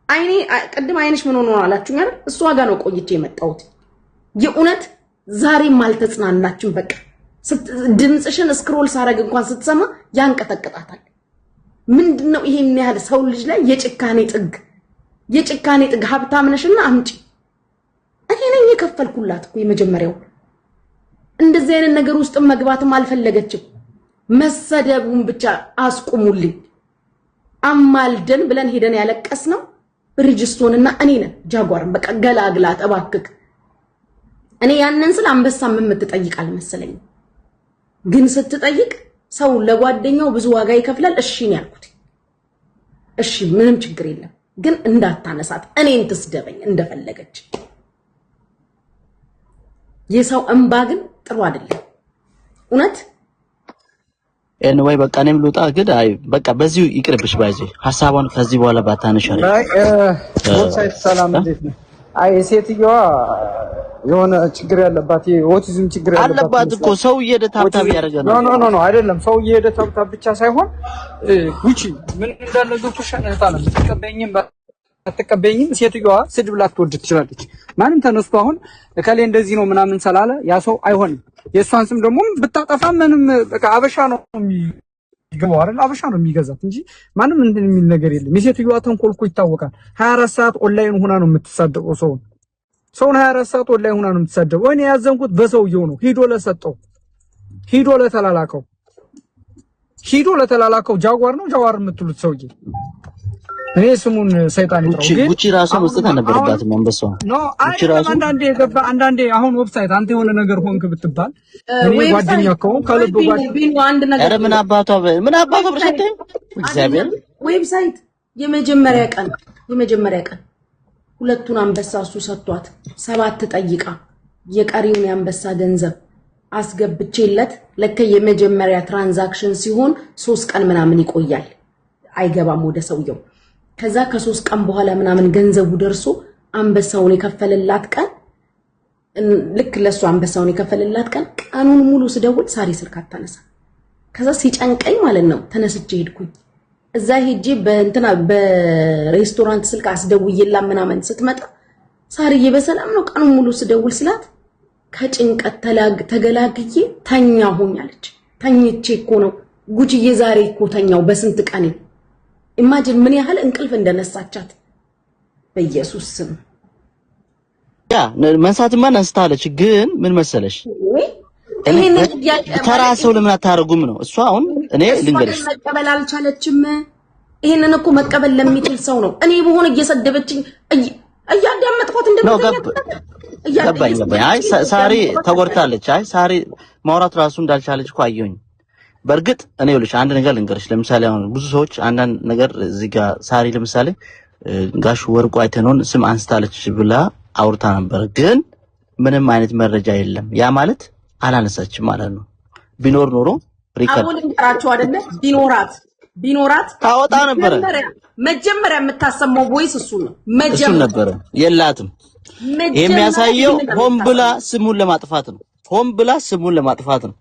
አይኔ ቀድም አይንሽ ምን ሆኖ አላችሁ ማለት እሷ ጋር ነው ቆይቼ የመጣሁት የኡነት ዛሬም አልተጽናናችም በቃ ድምጽሽን ስክሮል ሳረግ እንኳን ስትሰማ ያንቀጠቅጣታል ምንድነው ይሄን ያህል ሰው ልጅ ላይ የጭካኔ ጥግ ሀብታም ነሽና አምጪ እኔ ነኝ የከፈልኩላት እኮ የመጀመሪያው እንደዚህ አይነት ነገር ውስጥ መግባትም አልፈለገችም መሰደቡን ብቻ አስቁሙልኝ አማልደን ብለን ሄደን ያለቀስነው ብሪጅስቶንና እኔ ነን ጃጓርን በቃ ገላግላት እባክክ እኔ ያንን ስለ አንበሳም የምትጠይቅ አልመሰለኝ ግን ስትጠይቅ ሰው ለጓደኛው ብዙ ዋጋ ይከፍላል እሺ ነው ያልኩት እሺ ምንም ችግር የለም ግን እንዳታነሳት እኔን ትስደበኝ እንደፈለገች የሰው እንባ ግን ጥሩ አይደለም እውነት ኤንዌይ በቃ እኔም ልውጣ ግን አይ በቃ በዚሁ ይቅርብሽ ባይዚ ሐሳቧን ከዚህ በኋላ ባታነሻለ ወሳይት ሰላም እንዴት ነው አይ ሴትየዋ የሆነ ችግር ያለባት የኦቲዝም ችግር አለባት እኮ ሰው እየሄደ ታብታብ ያደረገ ነው ኖ አይደለም ሰው እየሄደ ታብታብ ብቻ ሳይሆን ጉቺ ምን እንዳለ ገብቶሻል ታለም አትቀበይኝም ሴትየዋ ስድብ ላትወድ ትችላለች ማንም ተነስቶ አሁን እከሌ እንደዚህ ነው ምናምን ሰላለ ያ ሰው አይሆንም የሷን ስም ደግሞ ብታጠፋ ምንም በቃ አበሻ ነው የሚገባው አይደል አበሻ ነው የሚገዛት እንጂ ማንም እንትን የሚል ነገር የለም የሴትየዋ ተንኮልኩ ይታወቃል 24 ሰዓት ኦንላይን ሆና ነው የምትሳደበው ሰውን 24 ሰዓት ኦንላይን ሆና ነው የምትሳደበው እኔ ያዘንኩት በሰውየው ነው ሂዶ ለተላላከው ጃጓር ነው ጃዋር የምትሉት ሰውዬ እኔ ስሙን ሰይጣን ይጥራው ጉቺ ራሱ መስጠት አልነበረባትም አንበሳው ጉቺ ራሱ አንዳንዴ አሁን ዌብሳይት አንተ የሆነ ነገር ሆንክ ብትባል እኔ ጓደኛ ከሆንኩ ከልብ ጓደኛ አረ ምን አባቷ ብርሰተኝ እግዚአብሔር ዌብሳይት የመጀመሪያ ቀን ሁለቱን አንበሳ እሱ ሰጥቷት 7 ጠይቃ የቀሪውን የአንበሳ ገንዘብ አስገብቼለት ለከ የመጀመሪያ ትራንዛክሽን ሲሆን 3 ቀን ምናምን ይቆያል አይገባም ወደ ሰውየው ከዛ ከ3 ቀን በኋላ ምናምን ገንዘቡ ደርሶ አንበሳውን የከፈለላት ቀን ልክ ለሱ አንበሳውን የከፈለላት ቀን ቀኑን ሙሉ ስደውል ሳሪ ስልክ አታነሳ ከዛ ሲጨንቀኝ ማለት ነው ተነስቼ ሄድኩኝ እዛ ሄጄ በሬስቶራንት ስልክ አስደውዬላ ምናምን ስትመጣ ሳሪዬ በሰላም ነው ቀኑን ሙሉ ስደውል ስላት ከጭንቀት ተገላግዬ ተኛሁኝ አለች ተኝቼ እኮ ነው ጉቺዬ ዛሬ እኮ ተኛው በስንት ቀኔ ኢማጂን ምን ያህል እንቅልፍ እንደነሳቻት በኢየሱስ ስም ያ መንሳትማ ነስታለች ግን ምን መሰለሽ ተራ ሰው ለምን አታረጉም ነው እሷ አሁን እኔ ልንገርሽ መቀበል አልቻለችም ይሄንን እኮ መቀበል ለሚችል ሰው ነው እኔ በሆነ እየሰደበችኝ እያዳመጥኳት ገባኝ አይ ሳሪ ተጎድታለች አይ ሳሪ ማውራት ራሱ እንዳልቻለች እኮ አየሁኝ በርግጥ እኔ ልሽ አንድ ነገር ልንገርሽ ለምሳሌ አሁን ብዙ ሰዎች አንዳንድ ነገር እዚህ ጋር ሳሪ ለምሳሌ ጋሽ ወርቁ አይተነውን ስም አንስታለች ብላ አውርታ ነበር ግን ምንም አይነት መረጃ የለም ያ ማለት አላነሳችም ማለት ነው ቢኖር ኖሮ ሪከርድ አሁን እንቀራቸው አይደለ ቢኖራት ታወጣ ነበር መጀመሪያ የምታሰማው ቮይስ እሱ ነው እሱ ነበር የላትም የሚያሳየው ሆም ብላ ስሙን ለማጥፋት ነው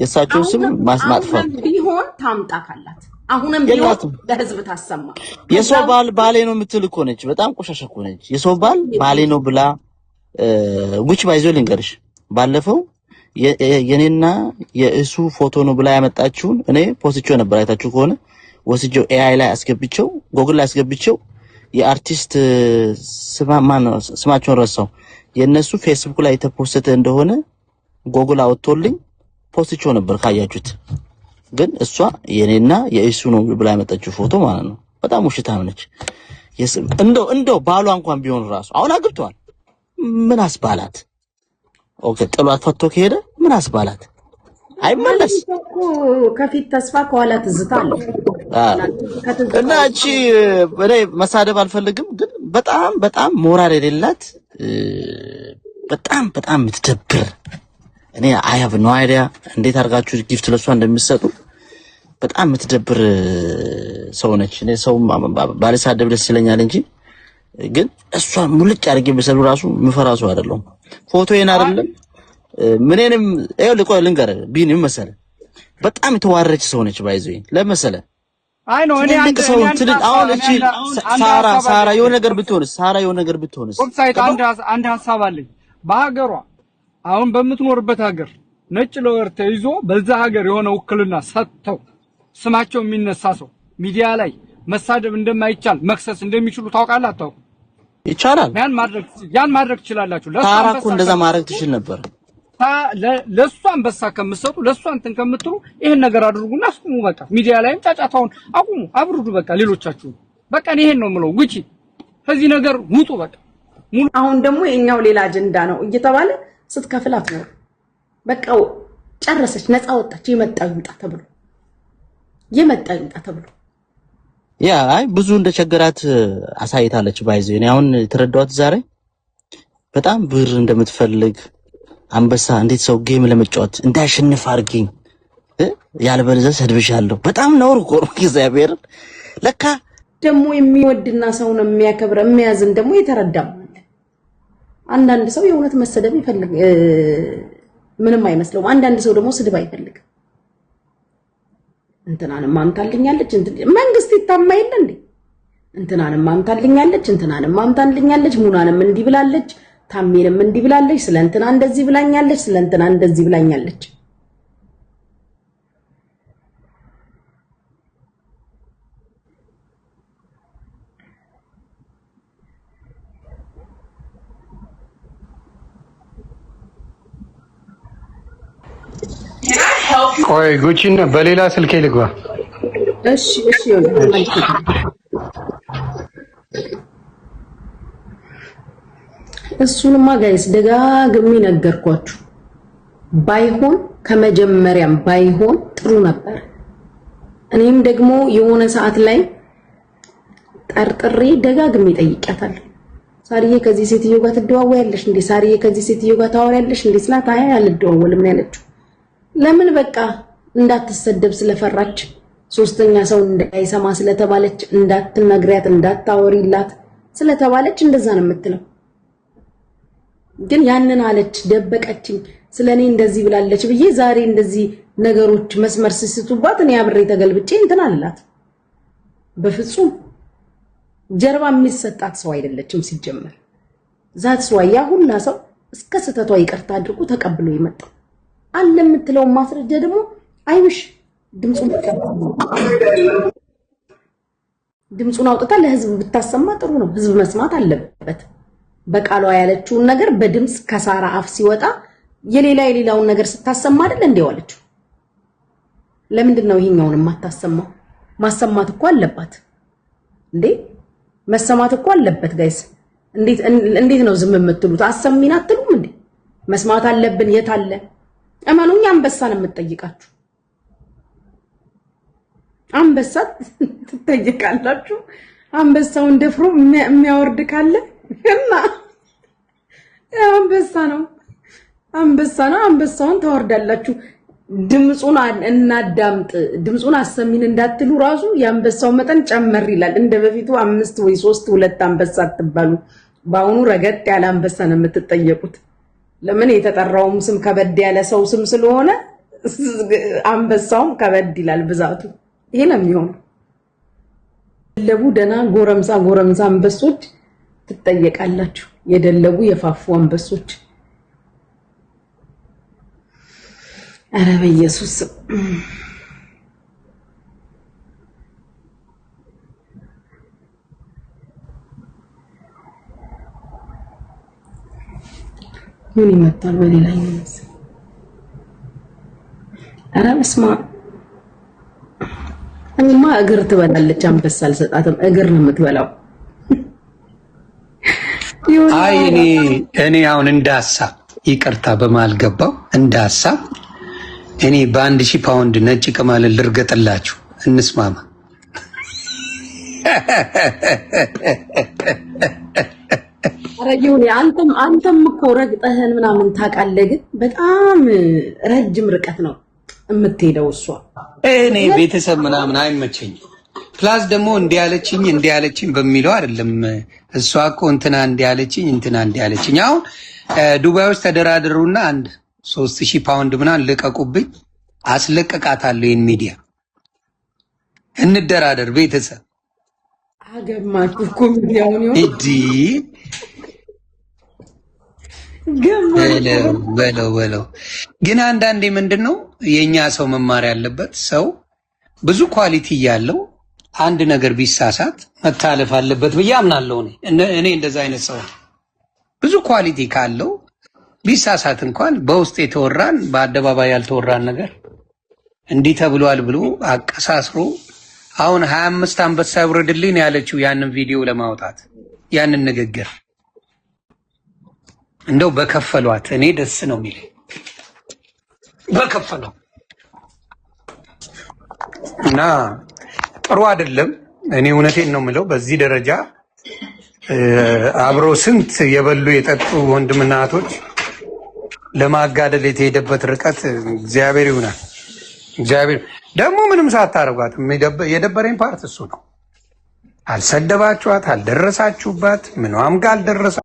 የሳቸው ስም ማጥፋት ቢሆን ታምጣ ካላት አሁንም ቢሆን ለህዝብ ታሰማ የሰው ባሌ ነው የምትል እኮ ነች በጣም ቆሻሻ እኮ ነች የሰው ባሌ ነው ብላ ጉቺ ባይዞ ልንገርሽ ባለፈው የኔና የእሱ ፎቶ ነው ብላ ያመጣችውን እኔ ፖስቼው ነበር አይታችሁ ከሆነ ወስጄው ኤአይ ላይ አስገብቼው ጎግል ላይ አስገብቼው የአርቲስት ስማቸውን ረሳው የነሱ ፌስቡክ ላይ የተፖስተ እንደሆነ ጎግል አውጥቶልኝ ፖስቼው ነበር ካያችሁት ግን እሷ የኔና የእሱ ነው ብላ ያመጣችው ፎቶ ማለት ነው በጣም ውሽታም ነች እንደው ባሏ እንኳን ቢሆን ራሱ አሁን አግብቷል ምን አስባላት ኦኬ ጥሏት ፈቶ ከሄደ ምን አስባላት አይመለስ ከፊት ተስፋ ከኋላ ትዝታ አለ እና እቺ እኔ መሳደብ አልፈልግም ግን በጣም ሞራል የሌላት በጣም ምትደብር እኔ አይ ሃቭ ኖ አይዲያ እንዴት አድርጋችሁ ጊፍት ለሷ እንደምትሰጡ በጣም ምትደብር ሰው ነች እኔ ሰው ባለሳደብ ደስ ይለኛል እንጂ ግን እሷ ሙልጭ አድርጌ በሰሉ ራሱ ምፈራሱ አይደለም ፎቶዬን አይደለም ምንንም ልንገር ቢኒም መሰለ በጣም የተዋረች ሰው ነች ባይዘይ ለመሰለ አይ ነው እኔ አንድ ሰው ትልቅ አሁን እቺ ሳራ የሆነ ነገር ብትሆንስ ዌብሳይት አንድ ሐሳብ አለኝ። በሀገሯ አሁን በምትኖርበት ሀገር ነጭ ለወር ተይዞ በዛ ሀገር የሆነ ውክልና ሰጥተው ስማቸው የሚነሳ ሰው ሚዲያ ላይ መሳደብ እንደማይቻል መክሰስ እንደሚችሉ ታውቃለህ? አታውቅም? ይቻላል። ያን ማድረግ ትችላላችሁ። ሳራ እኮ እንደዛ ማድረግ ትችል ነበር። ለሷ አንበሳ ከምትሰጡ ለሷ እንትን ከምትሉ ይሄን ነገር አድርጉና አስቁሙ። በቃ ሚዲያ ላይም ጫጫታውን አቁሙ፣ አብርዱ። በቃ ሌሎቻችሁ በቃ ይሄን ነው የምለው። ውጪ ከዚህ ነገር ውጡ። በቃ አሁን ደግሞ የኛው ሌላ አጀንዳ ነው እየተባለ ስትከፍላት ነው። በቃ ጨረሰች፣ ነፃ ወጣች። የመጣው ይምጣ ተብሎ ያ አይ ብዙ እንደቸገራት አሳይታለች። ባይዘ እኔ አሁን የተረዳኋት ዛሬ በጣም ብር እንደምትፈልግ አንበሳ እንዴት ሰው ጌም ለመጫወት እንዳያሸንፍ አድርጊኝ ያልበለዚያ ሰድብሻለሁ። በጣም ነውር እኮ ነው። እግዚአብሔር ለካ ደግሞ የሚወድና ሰውን የሚያከብር የሚያዝን ደግሞ የተረዳም አለ። አንዳንድ ሰው የእውነት መሰደብ ይፈልግ ምንም አይመስለውም። አንዳንድ ሰው ደግሞ ስድብ አይፈልግም። እንትናንም ማምታልኛለች መንግስት ይታማ የለ እንዴ? እንትናንም ማምታልኛለች ሙናንም እንዲህ ብላለች፣ ታሜንም እንዲህ ብላለች፣ ስለንትና እንደዚህ ብላኛለች፣ ስለንትና እንደዚህ ብላኛለች። ቆይ ጉቺን በሌላ ስልኬ ልግባ። እሺ እሱንማ ጋይስ ደጋግሜ ነገርኳችሁ። ባይሆን ከመጀመሪያም ባይሆን ጥሩ ነበር። እኔም ደግሞ የሆነ ሰዓት ላይ ጠርጥሬ ደጋግሜ ጠይቄያታለሁ። ሳሪዬ ከዚህ ሴትዮ ጋር ትደዋወያለሽ እንዴ? ሳሪዬ ከዚህ ሴትዮ ጋር ታወሪያለሽ እንዴ? ስላት አይ አልደዋወልም ነው ያለችው። ለምን በቃ እንዳትሰደብ ስለፈራች፣ ሶስተኛ ሰው እንዳይሰማ ስለተባለች፣ እንዳትነግሪያት እንዳታወሪላት ስለተባለች እንደዛ ነው የምትለው። ግን ያንን አለች ደበቀችኝ፣ ስለኔ እንደዚህ ብላለች ብዬ ዛሬ እንደዚህ ነገሮች መስመር ሲስቱባት እኔ አብሬ ተገልብጬ እንትን አልላት። በፍጹም ጀርባ የሚሰጣት ሰው አይደለችም ሲጀመር። ዛት ያ ሁላ ሰው እስከ ስተቷ ይቅርታ አድርጎ ተቀብሎ ይመጣ አለ የምትለው ማስረጃ ደግሞ አይውሽ ድምጹን አውጥታ ለህዝብ ብታሰማ ጥሩ ነው። ህዝብ መስማት አለበት። በቃሏ ያለችውን ነገር በድምጽ ከሳራ አፍ ሲወጣ የሌላውን ነገር ስታሰማ አይደል እንዴ ዋለችው? ለምንድን ነው ይሄኛውን የማታሰማው? ማሰማት እኮ አለባት እንዴ! መሰማት እኮ አለበት ጋይስ። እንዴት ነው ዝም የምትሉት? አሰሚና አትሉም እንዴ? መስማት አለብን። የት አለ? እመኑኝ አንበሳን የምትጠይቃችሁ አንበሳ ትጠይቃላችሁ። አንበሳውን ደፍሮ የሚያወርድ ካለ እና አንበሳ ነው። አንበሳውን ታወርዳላችሁ። ድምጹን እናዳምጥ፣ ድምጹን አሰሚን እንዳትሉ ራሱ የአንበሳው መጠን ጨመር ይላል። እንደ በፊቱ 5 ወይ 3 2 አንበሳ አትባሉ። በአሁኑ ረገጥ ያለ አንበሳ ነው የምትጠየቁት። ለምን? የተጠራውም ስም ከበድ ያለ ሰው ስም ስለሆነ አንበሳውም ከበድ ይላል ብዛቱ። ይሄ ነው የሚሆነው። የደለቡ ደና ጎረምሳ አንበሶች ትጠየቃላችሁ። የደለቡ የፋፉ አንበሶች ኧረ በኢየሱስ ምን ይመጣል በሌላኛው መሰለኝ። ኧረ በስመ አብ እኔማ እግር ትበላለች። አንበሳ አልሰጣትም፣ እግር ነው የምትበላው። አይ እኔ አሁን እንዳሳብ ይቅርታ በማልገባው እንዳሳብ እኔ በ1000 ፓውንድ ነጭ ቅማል ልርገጥላችሁ፣ እንስማማ። አረጋው አንተም እኮ ረግጠህን ምናምን ታውቃለህ፣ ግን በጣም ረጅም ርቀት ነው የምትሄደው እሷ። እኔ ቤተሰብ ምናምን አይመቸኝም። ፕላስ ደግሞ እንዲያለችኝ በሚለው አይደለም። እሷ እኮ እንትና እንዲያለችኝ አሁን ዱባዮች ተደራድሩና አንድ 3000 ፓውንድ ምናምን ልቀቁብኝ፣ አስለቀቃታለሁ። ይሄን ሚዲያ እንደራደር ቤተሰብ አገማችሁ እኮ ሚዲያውን ይሁን እዲ በለው ግን አንዳንዴ ምንድነው የኛ ሰው መማር ያለበት ሰው ብዙ ኳሊቲ ያለው አንድ ነገር ቢሳሳት መታለፍ አለበት ብዬ አምናለሁ። እኔ እንደዛ አይነት ሰው ብዙ ኳሊቲ ካለው ቢሳሳት እንኳን በውስጥ የተወራን በአደባባይ ያልተወራን ነገር እንዲህ ተብሏል ብሎ አቀሳስሮ አሁን 25 አንበሳ ይወርድልኝ ያለችው ያንን ቪዲዮ ለማውጣት ያንን ንግግር እንደው በከፈሏት እኔ ደስ ነው የሚለኝ በከፈለው እና ጥሩ አይደለም። እኔ እውነቴን ነው የምለው በዚህ ደረጃ አብሮ ስንት የበሉ የጠጡ ወንድምና እህቶች ለማጋደል የተሄደበት ርቀት እግዚአብሔር ይሁናል። እግዚአብሔር ደግሞ ምንም ሳታረጓት የደበረኝ ፓርት እሱ ነው። አልሰደባችኋት፣ አልደረሳችሁባት፣ ምኗም ጋር አልደረሳ